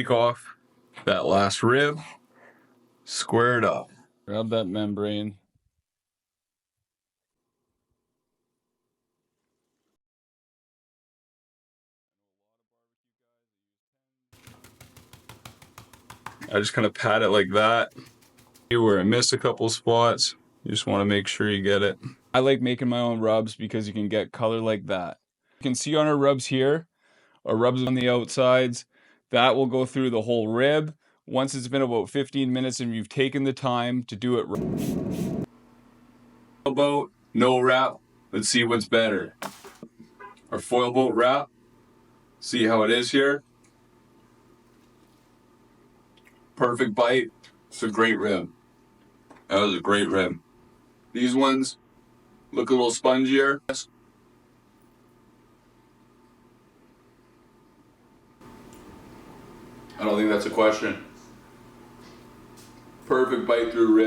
Take off that last rib, square it up. Grab that membrane. I just kind of pat it like that. Where I missed a couple spots, you just want to make sure you get it. I like making my own rubs because you can get color like that. You can see on our rubs here, our rubs on the outsides, that will go through the whole rib. Once it's been about 15 minutes and you've taken the time to do it right. Boat, no wrap. Let's see what's better. Our foil boat wrap. See how it is here? Perfect bite. It's a great rib. That was a great rib. These ones look a little spongier. I don't think that's a question. Perfect bite through rib.